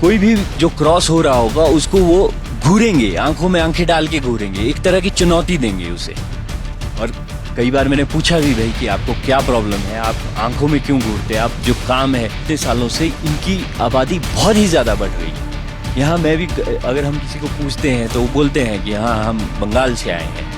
कोई भी जो क्रॉस हो रहा होगा उसको वो घूरेंगे, आंखों में आंखें डाल के घूरेंगे, एक तरह की चुनौती देंगे उसे। और कई बार मैंने पूछा भी भाई कि आपको क्या प्रॉब्लम है, आप आंखों में क्यों घूरते हैं, आप जो काम है। इतने सालों से इनकी आबादी बहुत ही ज्यादा बढ़ रही है। यहाँ मैं भी अगर हम किसी को पूछते हैं तो वो बोलते हैं कि हाँ हम बंगाल से आए हैं।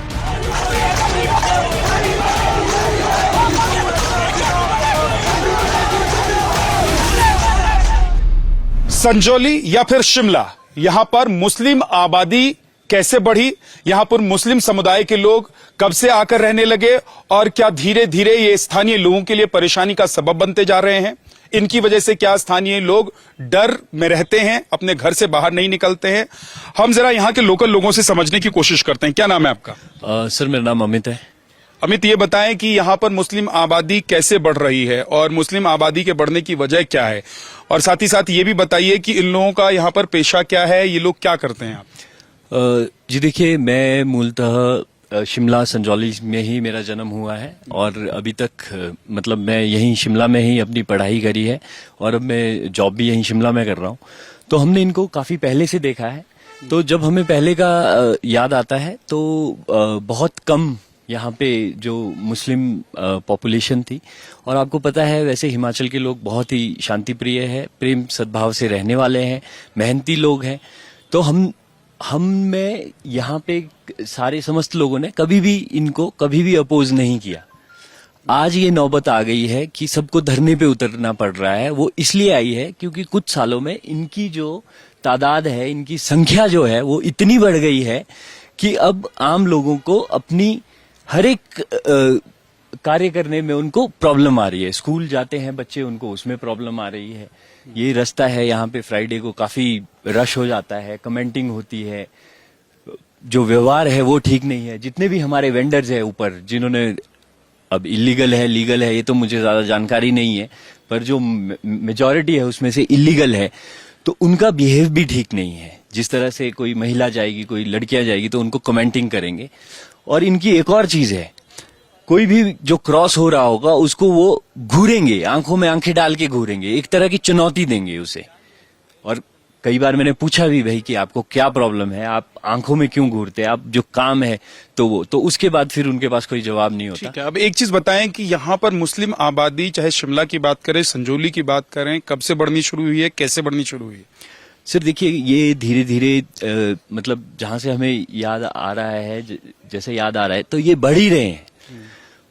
संजौली या फिर शिमला, यहां पर मुस्लिम आबादी कैसे बढ़ी, यहां पर मुस्लिम समुदाय के लोग कब से आकर रहने लगे और क्या धीरे धीरे ये स्थानीय लोगों के लिए परेशानी का सबब बनते जा रहे हैं। इनकी वजह से क्या स्थानीय लोग डर में रहते हैं, अपने घर से बाहर नहीं निकलते हैं। हम जरा यहाँ के लोकल लोगों से समझने की कोशिश करते हैं। क्या नाम है आपका? सर मेरा नाम अमित है। अमित, ये बताएं कि यहाँ पर मुस्लिम आबादी कैसे बढ़ रही है और मुस्लिम आबादी के बढ़ने की वजह क्या है, और साथ ही साथ ये भी बताइए कि इन लोगों का यहाँ पर पेशा क्या है, ये लोग क्या करते हैं। आप जी देखिए, मैं मूलतः शिमला संजौली में ही मेरा जन्म हुआ है और अभी तक मतलब मैं यहीं शिमला में ही अपनी पढ़ाई करी है और अब मैं जॉब भी यहीं शिमला में कर रहा हूँ। तो हमने इनको काफी पहले से देखा है। तो जब हमें पहले का याद आता है तो बहुत कम यहाँ पे जो मुस्लिम पॉपुलेशन थी। और आपको पता है वैसे हिमाचल के लोग बहुत ही शांति प्रिय है, प्रेम सद्भाव से रहने वाले हैं, मेहनती लोग हैं। तो हम में यहाँ पे सारे समस्त लोगों ने कभी भी इनको कभी भी अपोज नहीं किया। आज ये नौबत आ गई है कि सबको धरने पे उतरना पड़ रहा है। वो इसलिए आई है क्योंकि कुछ सालों में इनकी जो तादाद है, इनकी संख्या जो है वो इतनी बढ़ गई है कि अब आम लोगों को अपनी हर एक कार्य करने में उनको प्रॉब्लम आ रही है। स्कूल जाते हैं बच्चे, उनको उसमें प्रॉब्लम आ रही है। ये रास्ता है यहाँ पे फ्राइडे को काफी रश हो जाता है, कमेंटिंग होती है, जो व्यवहार है वो ठीक नहीं है। जितने भी हमारे वेंडर्स है ऊपर, जिन्होंने अब इलीगल है लीगल है ये तो मुझे ज्यादा जानकारी नहीं है, पर जो मेजॉरिटी है उसमें से इलीगल है, तो उनका बिहेव भी ठीक नहीं है। जिस तरह से कोई महिला जाएगी, कोई लड़कियां जाएगी तो उनको कमेंटिंग करेंगे। और इनकी एक और चीज है, कोई भी जो क्रॉस हो रहा होगा उसको वो घूरेंगे, आंखों में आंखें डाल के घूरेंगे, एक तरह की चुनौती देंगे उसे। और कई बार मैंने पूछा भी भाई कि आपको क्या प्रॉब्लम है, आप आंखों में क्यों घूरते हैं, आप जो काम है तो उसके बाद फिर उनके पास कोई जवाब नहीं होता। ठीक है, अब एक चीज बताएं कि यहाँ पर मुस्लिम आबादी, चाहे शिमला की बात करें, संजौली की बात करें, कब से बढ़नी शुरू हुई है, कैसे बढ़नी शुरू हुई है? सर देखिए, ये धीरे धीरे मतलब जहां से हमें याद आ रहा है, जैसे याद आ रहा है तो ये बढ़ ही रहे हैं।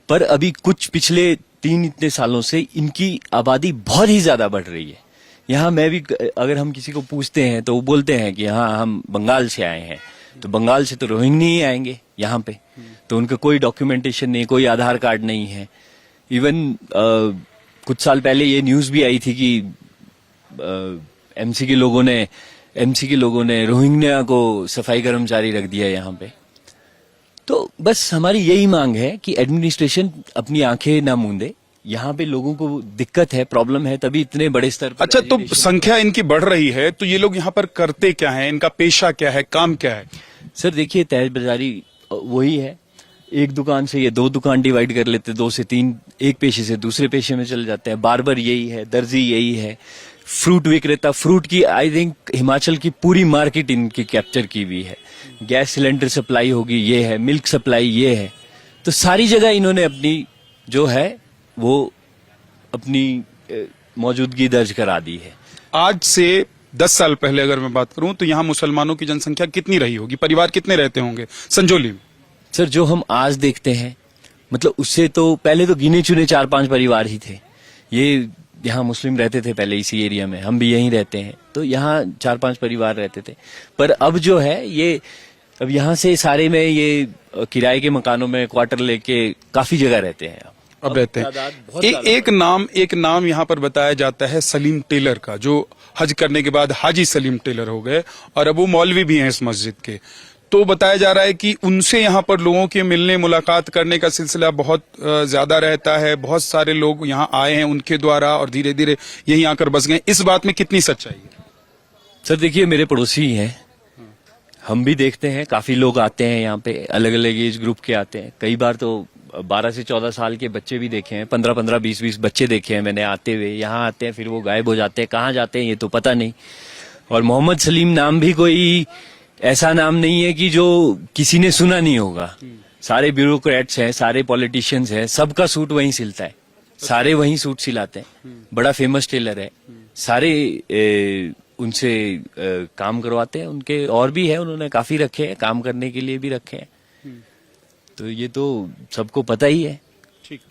पर अभी कुछ पिछले 3 इतने सालों से इनकी आबादी बहुत ही ज्यादा बढ़ रही है। यहाँ मैं भी अगर हम किसी को पूछते हैं तो वो बोलते हैं कि हाँ हम बंगाल से आए हैं। तो बंगाल से तो रोहिंग्या नहीं आएंगे यहाँ पे, तो उनका कोई डॉक्यूमेंटेशन नहीं, कोई आधार कार्ड नहीं है। इवन कुछ साल पहले ये न्यूज भी आई थी कि एमसी के लोगों ने रोहिंग्या को सफाई कर्मचारी रख दिया यहाँ पे। तो बस हमारी यही मांग है कि एडमिनिस्ट्रेशन अपनी आंखें ना मूंदे। यहाँ पे लोगों को दिक्कत है, प्रॉब्लम है, तभी इतने बड़े स्तर पर। अच्छा, तो संख्या इनकी बढ़ रही है तो ये लोग यहाँ पर करते क्या है, इनका पेशा क्या है, काम क्या है? सर देखिए, तहस बाजारी वही है। एक दुकान से ये 2 दुकान डिवाइड कर लेते, 2 से 3, एक पेशे से दूसरे पेशे में चले जाते हैं। बार्बर यही है, दर्जी यही है, फ्रूट विक्रेता, फ्रूट की आई थिंक हिमाचल की पूरी मार्केट इनकी कैप्चर की हुई है। गैस सिलेंडर सप्लाई होगी ये है, मिल्क सप्लाई ये है। तो सारी जगह इन्होंने अपनी जो है वो अपनी मौजूदगी दर्ज करा दी है। आज से 10 साल पहले अगर मैं बात करूं तो यहाँ मुसलमानों की जनसंख्या कितनी रही होगी, परिवार कितने रहते होंगे संजौली में? सर जो हम आज देखते हैं, मतलब उससे तो पहले तो गिने चुने 4-5 परिवार ही थे। ये यहाँ मुस्लिम रहते थे पहले इसी एरिया में, हम भी यहीं रहते हैं, तो यहाँ 4-5 परिवार रहते थे। पर अब जो है ये, अब यहाँ से सारे में ये किराए के मकानों में क्वार्टर लेके काफी जगह रहते हैं। अब रहते हैं। एक नाम यहाँ पर बताया जाता है सलीम टेलर का, जो हज करने के बाद हाजी सलीम टेलर हो गए और अब वो मौलवी भी हैं इस मस्जिद के। तो बताया जा रहा है कि उनसे यहाँ पर लोगों के मिलने मुलाकात करने का सिलसिला बहुत ज्यादा रहता है। बहुत सारे लोग यहाँ आए हैं उनके द्वारा और धीरे धीरे यहीं आकर बस गए। इस बात में कितनी सच्चाई है? सर देखिए, मेरे पड़ोसी हैं, हम भी देखते हैं, काफी लोग आते हैं यहाँ पे, अलग अलग एज ग्रुप के आते हैं। कई बार तो 12 से 14 साल के बच्चे भी देखे हैं, 15-15, 20-20 बच्चे देखे हैं मैंने आते हुए। यहाँ आते हैं, फिर वो गायब हो जाते हैं, कहाँ जाते हैं ये तो पता नहीं। और मोहम्मद सलीम नाम भी कोई ऐसा नाम नहीं है कि जो किसी ने सुना नहीं होगा। सारे ब्यूरोक्रेट्स हैं, सारे पॉलिटिशियंस हैं, सबका सूट वहीं सिलता है, सारे वहीं सूट सिलाते हैं। बड़ा फेमस टेलर है, सारे उनसे काम करवाते हैं। उनके और भी है, उन्होंने काफी रखे हैं, काम करने के लिए भी रखे हैं। तो ये तो सबको पता ही है। ठीक।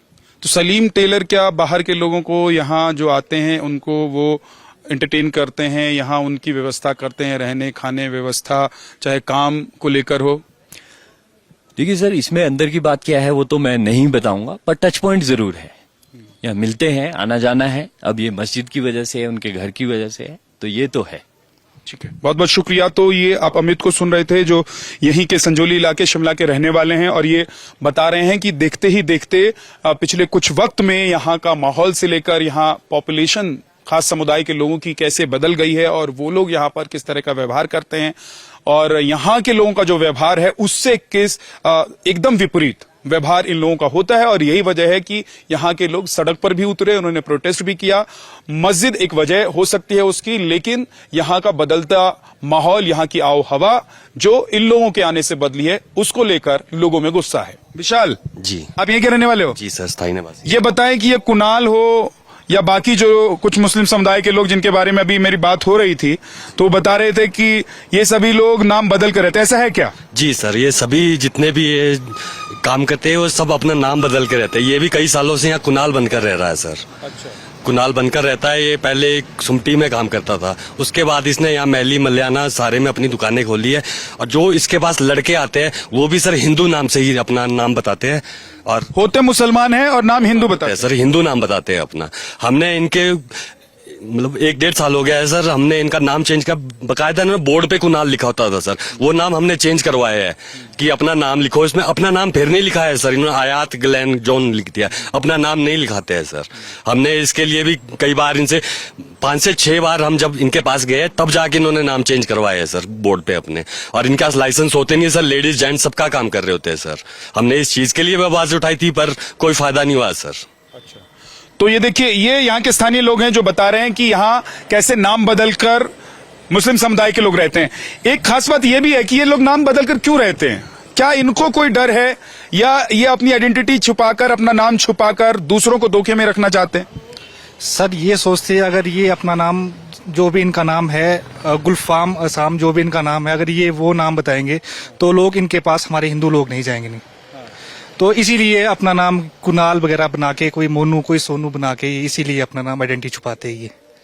तो सलीम टेलर क्या बाहर के लोगों को यहाँ जो आते हैं उनको वो एंटरटेन करते हैं, यहाँ उनकी व्यवस्था करते हैं, रहने खाने व्यवस्था, चाहे काम को लेकर हो? देखिए सर, इसमें अंदर की बात क्या है वो तो मैं नहीं बताऊंगा, पर टच पॉइंट जरूर है। यहाँ मिलते हैं, आना जाना है। अब ये मस्जिद की वजह से है, उनके घर की वजह से है, तो ये तो है। ठीक है, बहुत बहुत शुक्रिया। तो ये आप अमित को सुन रहे थे, जो यहीं के संजौली इलाके शिमला के रहने वाले हैं, और ये बता रहे हैं कि देखते ही देखते पिछले कुछ वक्त में यहाँ का माहौल से लेकर यहाँ पॉपुलेशन, खास समुदाय के लोगों की कैसे बदल गई है, और वो लोग यहाँ पर किस तरह का व्यवहार करते हैं, और यहाँ के लोगों का जो व्यवहार है उससे किस एकदम विपरीत व्यवहार इन लोगों का होता है। और यही वजह है कि यहाँ के लोग सड़क पर भी उतरे, उन्होंने प्रोटेस्ट भी किया। मस्जिद एक वजह हो सकती है उसकी, लेकिन यहाँ का बदलता माहौल, यहाँ की आओ हवा जो इन लोगों के आने से बदली है, उसको लेकर लोगों में गुस्सा है। विशाल जी, आप यहीं के रहने वाले हो? जी सर, स्थायी निवासी। ये बताएं कि ये कुणाल हो या बाकी जो कुछ मुस्लिम समुदाय के लोग जिनके बारे में अभी मेरी बात हो रही थी, तो बता रहे थे कि ये सभी लोग नाम बदल कर रहते हैं, ऐसा है क्या? जी सर, ये सभी जितने भी ये काम करते हैं वो सब अपना नाम बदल के रहते हैं। ये भी कई सालों से यहाँ कुणाल बनकर रह रहा है सर। अच्छा। कुणाल बनकर रहता है। ये पहले एक सुमटी में काम करता था, उसके बाद इसने यहाँ मैली मल्याना सारे में अपनी दुकानें खोली है। और जो इसके पास लड़के आते हैं वो भी सर हिंदू नाम से ही अपना नाम बताते हैं, और होते मुसलमान हैं और नाम हिंदू बताते हैं। सर हिंदू नाम बताते हैं अपना। हमने इनके मतलब 1-1.5 साल हो गया है सर, हमने इनका नाम चेंज कर, बकायदा ना बोर्ड पे कुणाल लिखा होता था सर, वो नाम हमने चेंज करवाया है कि अपना नाम लिखो। इसमें अपना नाम फिर नहीं लिखा है सर, इन्होंने आयात ग्लैन जॉन लिख दिया, अपना नाम नहीं लिखाते हैं सर। हमने इसके लिए भी कई बार इनसे 5 से 6 बार हम जब इनके पास गए तब जाके इन्होंने नाम चेंज करवाया है सर बोर्ड पे अपने। और इनके पास लाइसेंस होते नहीं सर, लेडीज जेंट्स सबका काम कर रहे होते हैं सर। हमने इस चीज के लिए आवाज उठाई थी पर कोई फायदा नहीं हुआ सर। अच्छा। तो ये देखिए, ये यहाँ के स्थानीय लोग हैं जो बता रहे हैं कि यहाँ कैसे नाम बदलकर मुस्लिम समुदाय के लोग रहते हैं। एक खास बात ये भी है कि ये लोग नाम बदलकर क्यों रहते हैं? क्या इनको कोई डर है, या ये अपनी आइडेंटिटी छुपाकर, अपना नाम छुपाकर दूसरों को धोखे में रखना चाहते हैं? सर ये सोचते हैं अगर ये अपना नाम, जो भी इनका नाम है गुलफाम असाम, जो भी इनका नाम है, अगर ये वो नाम बताएंगे तो लोग इनके पास, हमारे हिंदू लोग नहीं जाएंगे नहीं। तो इसीलिए अपना नाम कुणाल वगैरह बना के, कोई मोनू कोई सोनू बना के, इसीलिए अपना नाम आइडेंटिटी छुपाते हैं ये।